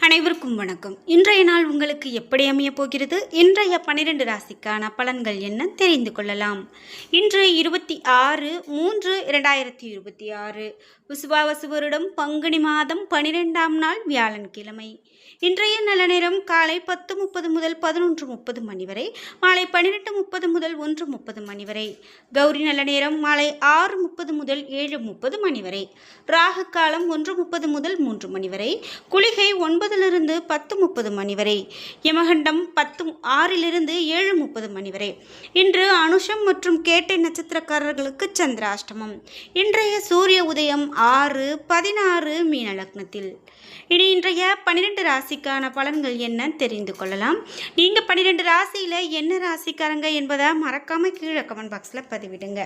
அனைவருக்கும் வணக்கம். இன்றைய நாள் உங்களுக்கு எப்படி அமையப் போகிறது? இன்றைய 12 ராசிக்கான பலன்கள் என்ன தெரிந்து கொள்ளலாம். இன்று 26/3/2026 விசுவாவசு வருடம் பங்குனி மாதம் 12ஆம் நாள் வியாழன்கிழமை. இன்றைய நல்ல நேரம் காலை 10:30 முதல் 11:30 மணி வரை, மாலை 12:30 முதல் 1:30 மணி வரை. கௌரி நல்ல நேரம் மாலை 6:30 முதல் 7:30 மணி வரை. ராகு காலம் 1:30 முதல் 3 மணி வரை. குளிகை 9 10:30 மணி வரை. யமகண்டம் 6 7:30 மணி வரை. இன்று அனுஷம் மற்றும் கேட்டை நட்சத்திரக்காரர்களுக்கு சந்திராஷ்டமம். இன்றைய சூரிய உதயம் 6:16 மீன லக்னத்தில். இனி இன்றைய 12 ராசிக்கான பலன்கள் என்ன தெரிந்து கொள்ளலாம். நீங்கள் 12 ராசியில் என்ன ராசிக்காரங்க என்பதை மறக்காம கீழே கமெண்ட் பாக்ஸில் பதிவிடுங்க.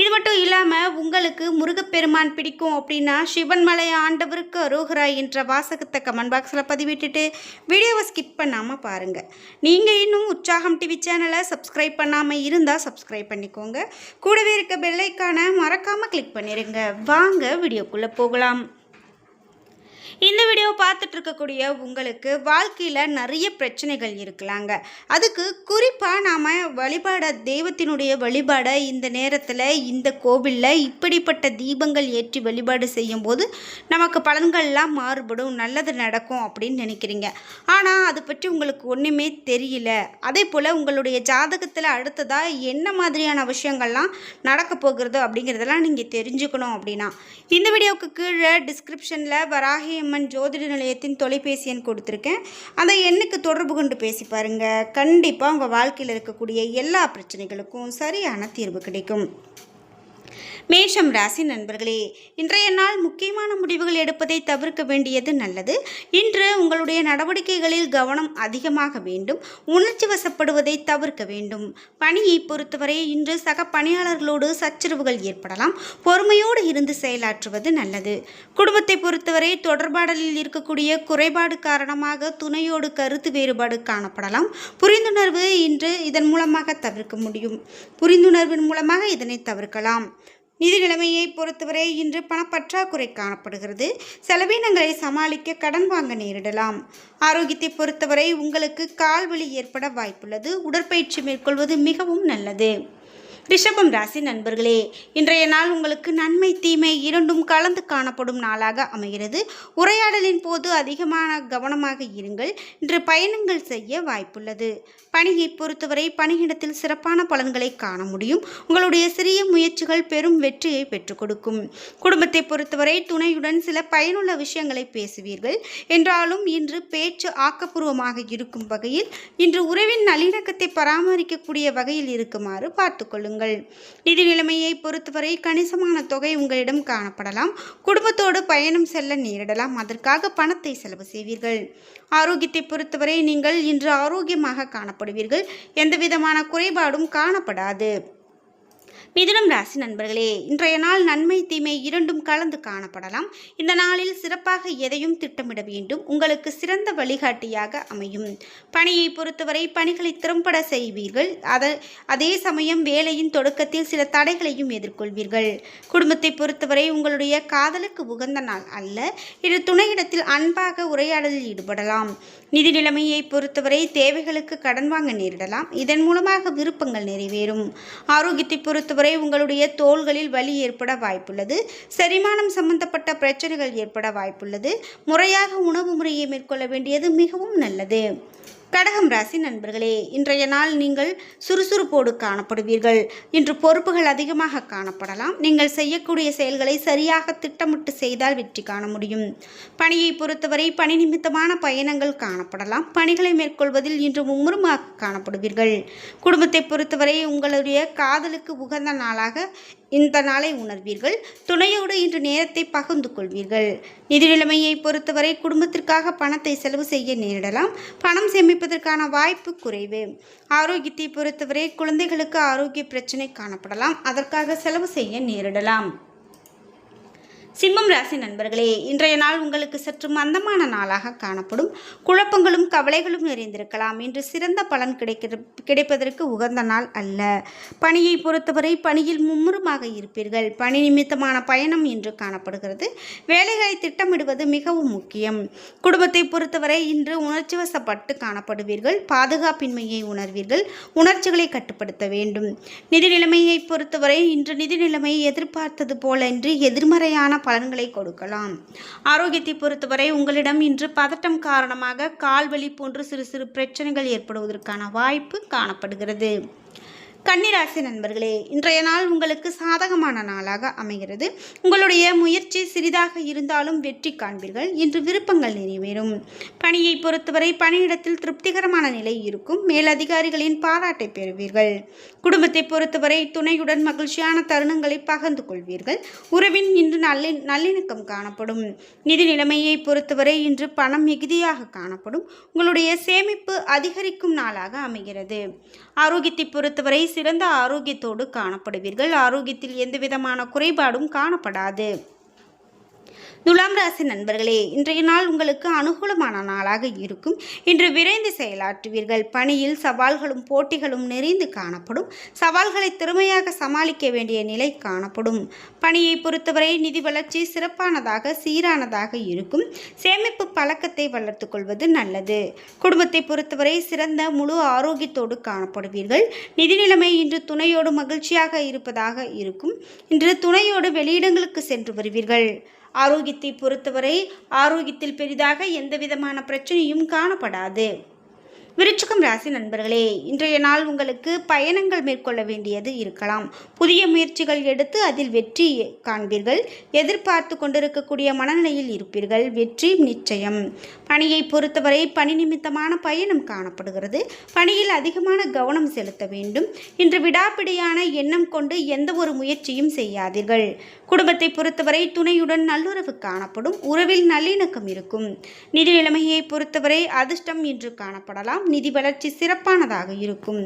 இது மட்டும் இல்லாமல் உங்களுக்கு முருகப்பெருமான் பிடிக்கும் அப்படின்னா சிவன் மலை ஆண்டவருக்கு அரோகரா என்ற வாசகத்தை கமெண்ட் பாக்ஸில் பதிவிட்டுட்டு வீடியோவை ஸ்கிப் பண்ணாமல் பாருங்கள். நீங்கள் இன்னும் உற்சாகம் டிவி சேனலை சப்ஸ்கிரைப் பண்ணாமல் இருந்தால் சப்ஸ்கிரைப் பண்ணிக்கோங்க. கூடவே இருக்க பெல்லைக்கான மறக்காமல் கிளிக் பண்ணிடுங்க. வாங்க வீடியோக்குள்ளே போகலாம். இந்த வீடியோ பார்த்துட்டு இருக்கக்கூடிய உங்களுக்கு வாழ்க்கையில் நிறைய பிரச்சனைகள் இருக்கலாங்க. அதுக்கு குறிப்பாக நாம் தெய்வத்தினுடைய வழிபாடை இந்த நேரத்தில் இந்த கோவிலில் இப்படிப்பட்ட தீபங்கள் ஏற்றி வழிபாடு செய்யும்போது நமக்கு பலன்கள்லாம் மாறுபடும், நல்லது நடக்கும் அப்படின்னு நினைக்கிறீங்க. ஆனால் அதை பற்றி உங்களுக்கு ஒன்றுமே தெரியல. அதே போல் உங்களுடைய ஜாதகத்தில் அடுத்ததாக என்ன மாதிரியான விஷயங்கள்லாம் நடக்க போகிறது அப்படிங்கிறதெல்லாம் நீங்கள் தெரிஞ்சுக்கணும் அப்படின்னா இந்த வீடியோவுக்கு கீழே டிஸ்கிரிப்ஷனில் வராகி அம்மன் ஜோதிட நிலையத்தின் தொலைபேசி எண் கொடுத்துருக்கேன். அந்த எண்ணுக்கு தொடர்பு கொண்டு பேசி பாருங்கள். கண்டிப்பாக உங்கள் வாழ்க்கையில் இருக்கக்கூடிய எல்லா பிரச்சனைகளுக்கும் சரியான தீர்வு கிடைக்கும். மேஷம் ராசி நண்பர்களே, இன்றைய நாள் முக்கியமான முடிவுகள் எடுப்பதை தவிர்க்க வேண்டியது நல்லது. இன்று உங்களுடைய நடவடிக்கைகளில் கவனம் அதிகமாக வேண்டும். உணர்ச்சி வசப்படுவதை தவிர்க்க வேண்டும். பணியை பொறுத்தவரை இன்று சக பணியாளர்களோடு சச்சரவுகள் ஏற்படலாம். பொறுமையோடு இருந்து செயலாற்றுவது நல்லது. குடும்பத்தை பொறுத்தவரை தொடர்பாடலில் இருக்கக்கூடிய குறைபாடு காரணமாக துணையோடு கருத்து வேறுபாடு காணப்படலாம். புரிந்துணர்வு இன்று இதன் மூலமாக தவிர்க்க முடியும். புரிந்துணர்வின் மூலமாக இதனை தவிர்க்கலாம். நிதி நிலைமையை பொறுத்தவரை இன்று பணப்பற்றாக்குறை காணப்படுகிறது. செலவினங்களை சமாளிக்க கடன் வாங்க நேரிடலாம். ஆரோக்கியத்தை பொறுத்தவரை உங்களுக்கு கால்வலி ஏற்பட வாய்ப்புள்ளது. உடற்பயிற்சி மேற்கொள்வது மிகவும் நல்லது. ரிஷபம் ராசி நண்பர்களே, இன்றைய நாள் உங்களுக்கு நன்மை தீமை இரண்டும் கலந்து காணப்படும் நாளாக அமைகிறது. உரையாடலின் போது அதிகமான கவனமாக இருங்கள். இன்று பயணங்கள் செய்ய வாய்ப்புள்ளது. பணியை பொறுத்தவரை பணியிடத்தில் சிறப்பான பலன்களை காண முடியும். உங்களுடைய சிறிய முயற்சிகள் பெரும் வெற்றியை பெற்றுக் கொடுக்கும். குடும்பத்தை பொறுத்தவரை துணையுடன் சில பயனுள்ள விஷயங்களை பேசுவீர்கள். என்றாலும் இன்று பேச்சு ஆக்கப்பூர்வமாக இருக்கும் வகையில் இன்று உறவின் நல்லிணக்கத்தை பராமரிக்கக்கூடிய வகையில் இருக்குமாறு பார்த்துக்கொள்ளுங்கள். நிதி நிலைமையை பொறுத்தவரை கணிசமான தொகை உங்களிடம் காணப்படலாம். குடும்பத்தோடு பயணம் செல்ல நேரிடலாம். அதற்காக பணத்தை செலவு செய்வீர்கள். ஆரோக்கியத்தை பொறுத்தவரை நீங்கள் இன்று ஆரோக்கியமாக காணப்படுவீர்கள். எந்தவிதமான குறைபாடும் காணப்படாது. மிதுனம் ராசி நண்பர்களே, இன்றைய நாள் நன்மை தீமை இரண்டும் கலந்து காணப்படலாம். இந்த நாளில் சிறப்பாக எதையும் திட்டமிட வேண்டும். உங்களுக்கு சிறந்த வழிகாட்டியாக அமையும். பணியை பொறுத்தவரை பணிகளை திறம்பட செய்வீர்கள். அதே சமயம் வேலையின் தொடக்கத்தில் சில தடைகளையும் எதிர்கொள்வீர்கள். குடும்பத்தை பொறுத்தவரை உங்களுடைய காதலுக்கு உகந்த நாள் அல்ல. இது துணையிடத்தில் அன்பாக உரையாடலில் ஈடுபடலாம். நிதி நிலைமையை பொறுத்தவரை தேவைகளுக்கு கடன் வாங்க நேரிடலாம். இதன் மூலமாக விருப்பங்கள் நிறைவேறும். ஆரோக்கியத்தை பொறுத்தவரை உங்களுடைய தோள்களில் வலி ஏற்பட வாய்ப்புள்ளது. செரிமானம் சம்பந்தப்பட்ட பிரச்சனைகள் ஏற்பட வாய்ப்புள்ளது. முறையாக உணவு முறையை மேற்கொள்ள வேண்டியது மிகவும் நல்லது. கடகம் ராசி நண்பர்களே, இன்றைய நாள் நீங்கள் சுறுசுறுப்போடு காணப்படுவீர்கள். இன்று பொறுப்புகள் அதிகமாக காணப்படலாம். நீங்கள் செய்யக்கூடிய செயல்களை சரியாக திட்டமிட்டு செய்தால் வெற்றி காண முடியும். பணியை பொறுத்தவரை பணி நிமித்தமான பயணங்கள் காணப்படலாம். பணிகளை மேற்கொள்வதில் இன்று மும்முரமாக காணப்படுவீர்கள். குடும்பத்தை பொறுத்தவரை உங்களுடைய காதலுக்கு உகந்த நாளாக இந்த நாளை உணர்வீர்கள். துணையோடு இன்று நேரத்தை பகிர்ந்து கொள்வீர்கள். நிதி நிலைமையை பொறுத்தவரை குடும்பத்திற்காக பணத்தை செலவு செய்ய நேரிடலாம். பணம் சேமிப்பதற்கான வாய்ப்பு குறைவு. ஆரோக்கியத்தை பொறுத்தவரை குழந்தைகளுக்கு ஆரோக்கிய பிரச்சனை காணப்படலாம். அதற்காக செலவு செய்ய நேரிடலாம். சிம்மம் ராசி நண்பர்களே, இன்றைய நாள் உங்களுக்கு சற்று மந்தமான நாளாக காணப்படும். குழப்பங்களும் கவலைகளும் நிறைந்திருக்கலாம். இன்று சிறந்த பலன் கிடைப்பதற்கு உகந்த நாள் அல்ல. பணியை பொறுத்தவரை பணியில் மும்முரமாக இருப்பீர்கள். பணி நிமித்தமான பயணம் இன்று காணப்படுகிறது. வேலைகளை திட்டமிடுவது மிகவும் முக்கியம். குடும்பத்தை பொறுத்தவரை இன்று உணர்ச்சி வசப்பட்டு காணப்படுவீர்கள். பாதுகாப்பின்மையை உணர்வீர்கள். உணர்ச்சிகளை கட்டுப்படுத்த வேண்டும். நிதி நிலைமையை பொறுத்தவரை இன்று நிதி நிலைமை எதிர்பார்த்தது போலன்றி எதிர்மறையான பலன்களை கொடுக்கலாம். ஆரோக்கியத்தை பொறுத்தவரை உங்களிடம் இன்று பதட்டம் காரணமாக கால்வலி போன்ற சிறு சிறு பிரச்சனைகள் ஏற்படுவதற்கான வாய்ப்பு காணப்படுகிறது. கன்னிராசி நண்பர்களே, இன்றைய நாள் உங்களுக்கு சாதகமான நாளாக அமைகிறது. உங்களுடைய முயற்சி சிறிதாக இருந்தாலும் வெற்றி காண்பீர்கள். இன்று விருப்பங்கள் நிறைவேறும். பணியை பொறுத்தவரை பணியிடத்தில் திருப்திகரமான நிலை இருக்கும். மேலதிகாரிகளின் பாராட்டை பெறுவீர்கள். குடும்பத்தை பொறுத்தவரை துணையுடன் மகிழ்ச்சியான தருணங்களை பகிர்ந்து கொள்வீர்கள். உறவின் இன்று நல்லிணக்கம் காணப்படும். நிதி நிலைமையை பொறுத்தவரை இன்று பணம் மிகுதியாக காணப்படும். உங்களுடைய சேமிப்பு அதிகரிக்கும் நாளாக அமைகிறது. ஆரோக்கியத்தை பொறுத்தவரை சிறந்த ஆரோக்கியத்தோடு காணப்படுவீர்கள். ஆரோக்கியத்தில் எந்தவிதமான குறைபாடும் காணப்படாது. துலாம் ராசி நண்பர்களே, இன்றைய நாள் உங்களுக்கு அனுகூலமான நாளாக இருக்கும். இன்று விரைந்து செயலாற்றுவீர்கள். பணியில் சவால்களும் போட்டிகளும் நிறைந்து காணப்படும். சவால்களை திறமையாக சமாளிக்க வேண்டிய நிலை காணப்படும். பணியை பொறுத்தவரை நிதி வளர்ச்சி சிறப்பானதாக சீரானதாக இருக்கும். சேமிப்பு பழக்கத்தை வளர்த்து கொள்வது நல்லது. குடும்பத்தை பொறுத்தவரை சிறந்த முழு ஆரோக்கியத்தோடு காணப்படுவீர்கள். நிதி நிலைமை இன்று துணையோடு மகிழ்ச்சியாக இருப்பதாக இருக்கும். இன்று துணையோடு வெளியிடங்களுக்கு சென்று வருவீர்கள். ஆரோக்கியத்தை பொறுத்தவரை ஆரோக்கியத்தில் பெரிதாக எந்தவிதமான பிரச்சனையும் காணப்படாது. விருச்சிகம் ராசி நண்பர்களே, இன்றைய நாள் உங்களுக்கு பயணங்கள் மேற்கொள்ள வேண்டியது இருக்கலாம். புதிய முயற்சிகள் எடுத்து அதில் வெற்றி காண்பீர்கள். எதிர்பார்த்து கொண்டிருக்கக்கூடிய மனநிலையில் இருப்பீர்கள். வெற்றி நிச்சயம். பணியை பொறுத்தவரை பணி நிமித்தமான பயணம் காணப்படுகிறது. பணியில் அதிகமான கவனம் செலுத்த வேண்டும். இன்று விடாப்பிடியான எண்ணம் கொண்டு எந்த ஒரு முயற்சியும் செய்யாதீர்கள். குடும்பத்தை பொறுத்தவரை துணையுடன் நல்லுறவு காணப்படும். உறவில் நல்லிணக்கம் இருக்கும். நிதி நிலைமையை பொறுத்தவரை அதிர்ஷ்டம் இன்று காணப்படலாம். நிதி வளர்ச்சி சிறப்பானதாக இருக்கும்.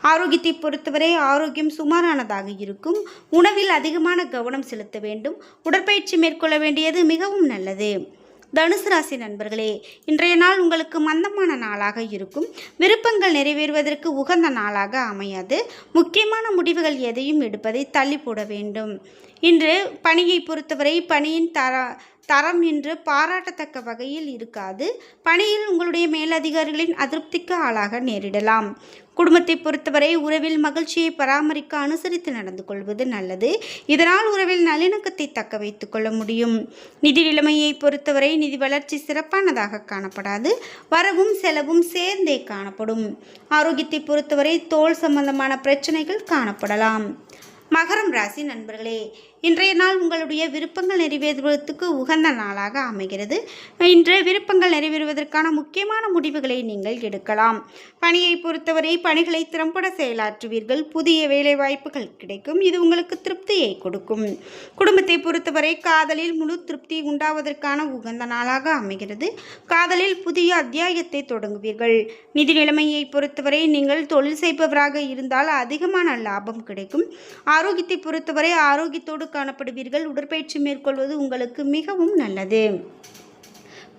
ஆரோக்கியத்தை பொறுத்தவரை ஆரோக்கியம் சுமாரானதாக இருக்கும். உணவில் அதிகமான கவனம் செலுத்த வேண்டும். உடற்பயிற்சி மேற்கொள்ள வேண்டியது மிகவும் நல்லது. தனுசு ராசி நண்பர்களே, இன்றைய நாள் உங்களுக்கு மந்தமான நாளாக இருக்கும். விருப்பங்கள் நிறைவேறுவதற்கு உகந்த நாளாக அமையாது. முக்கியமான முடிவுகள் எதையும் எடுப்பதை தள்ளி போட வேண்டும். இன்று பணியை பொறுத்தவரை பணியின் தரம் இன்று பாராட்டத்தக்க வகையில் இருக்காது. பணியில் உங்களுடைய மேலதிகாரிகளின் அதிருப்திக்கு ஆளாக நேரிடலாம். குடும்பத்தை பொறுத்தவரை உறவில் மகிழ்ச்சியை பராமரிக்க அனுசரித்து நடந்து கொள்வது நல்லது. இதனால் உறவில் நல்லிணக்கத்தை தக்க வைத்துக் கொள்ள முடியும். நிதி நிலைமையை பொறுத்தவரை நிதி வளர்ச்சி சிறப்பானதாக காணப்படாது. வரவும் செலவும் சேர்ந்தே காணப்படும். ஆரோக்கியத்தை பொறுத்தவரை தோல் சம்பந்தமான பிரச்சனைகள் காணப்படலாம். மகரம் ராசி நண்பர்களே, இன்றைய நாள் உங்களுடைய விருப்பங்கள் நிறைவேறுவதற்கு உகந்த நாளாக அமைகிறது. இன்று விருப்பங்கள் நிறைவேறுவதற்கான முக்கியமான முடிவுகளை நீங்கள் எடுக்கலாம். பணியை பொறுத்தவரை பணிகளை திறம்பட செயலாற்றுவீர்கள். புதிய வேலை வாய்ப்புகள் கிடைக்கும். இது உங்களுக்கு திருப்தியை கொடுக்கும். குடும்பத்தை பொறுத்தவரை காதலில் முழு திருப்தி உண்டாவதற்கான உகந்த நாளாக அமைகிறது. காதலில் புதிய அத்தியாயத்தை தொடங்குவீர்கள். நிதி நிலைமையை பொறுத்தவரை நீங்கள் தொழில் செய்பவராக இருந்தால் அதிகமான லாபம் கிடைக்கும். ஆரோக்கியத்தை பொறுத்தவரை ஆரோக்கியத்தோடு காணப்படுவீர்கள். உடற்பயிற்சி மேற்கொள்வது உங்களுக்கு மிகவும் நல்லது.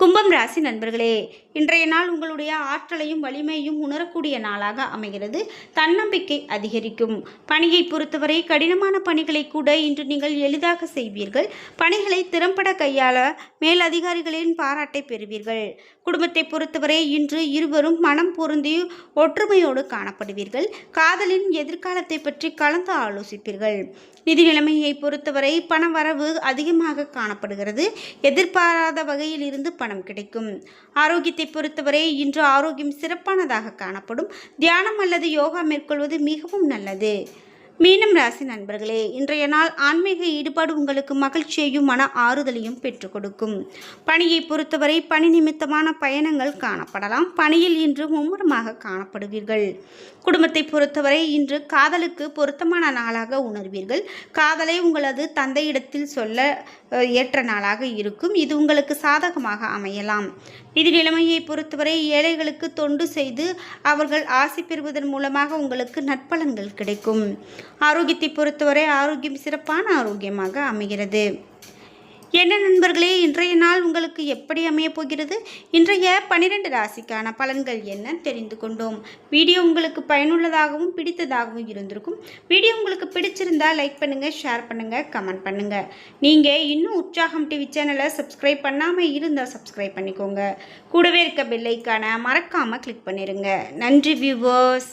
கும்பம் ராசி நண்பர்களே, இன்றைய நாள் உங்களுடைய ஆற்றலையும் வலிமையும் உணரக்கூடிய நாளாக அமைகிறது. தன்னம்பிக்கை அதிகரிக்கும். பணியை பொறுத்தவரை கடினமான பணிகளை கூட இன்று நீங்கள் எளிதாக செய்வீர்கள். பணிகளை திறம்பட கையாள மேலதிகாரிகளின் பாராட்டை பெறுவீர்கள். குடும்பத்தை பொறுத்தவரை இன்று இருவரும் மனம் பொருந்தி ஒற்றுமையோடு காணப்படுவீர்கள். காதலின் எதிர்காலத்தை பற்றி கலந்து ஆலோசிப்பீர்கள். நிதி நிலைமையை பொறுத்தவரை பண வரவு அதிகமாக காணப்படுகிறது. எதிர்பாராத வகையில் இருந்து பணம் கிடைக்கும். ஆரோக்கியத்தை பொறுத்தவரை இன்று ஆரோக்கியம் சிறப்பானதாக காணப்படும். தியானம் அல்லது யோகா மேற்கொள்வது மிகவும் நல்லது. மீனம் ராசி நண்பர்களே, இன்றைய நாள் ஆன்மீக ஈடுபாடு உங்களுக்கு மகிழ்ச்சியையும் மன ஆறுதலையும் பெற்றுக் கொடுக்கும். பணியை பொறுத்தவரை பணி நிமித்தமான பயணங்கள் காணப்படலாம். பணியில் இன்று மும்முரமாக காணப்படுவீர்கள். குடும்பத்தை பொறுத்தவரை இன்று காதலுக்கு பொருத்தமான நாளாக உணர்வீர்கள். காதலை உங்களது தந்தையிடத்தில் சொல்ல ஏற்ற நாளாக இருக்கும். இது உங்களுக்கு சாதகமாக அமையலாம். நிதி நிலைமையை பொறுத்தவரை ஏழைகளுக்கு தொண்டு செய்து அவர்கள் ஆசி பெறுவதன் மூலமாக உங்களுக்கு நற்பலன்கள் கிடைக்கும். ஆரோக்கியத்தை பொறுத்தவரை ஆரோக்கியம் சிறப்பான ஆரோக்கியமாக அமைகிறது. என்ன நண்பர்களே, இன்றைய நாள் உங்களுக்கு எப்படி அமையப் போகிறது? இன்றைய 12 ராசிக்கான பலன்கள் என்ன தெரிந்து கொண்டோம். வீடியோ உங்களுக்கு பயனுள்ளதாகவும் பிடித்ததாகவும் இருந்திருக்கும். வீடியோ உங்களுக்கு பிடிச்சிருந்தா லைக் பண்ணுங்க, ஷேர் பண்ணுங்க, கமெண்ட் பண்ணுங்க. நீங்க இன்னும் உற்சாகம் டிவி சேனலை சப்ஸ்கிரைப் பண்ணாம இருந்தால் சப்ஸ்கிரைப் பண்ணிக்கோங்க. கூடவே இருக்க பெல் ஐகானை மறக்காம கிளிக் பண்ணிருங்க. நன்றி வியூவர்ஸ்.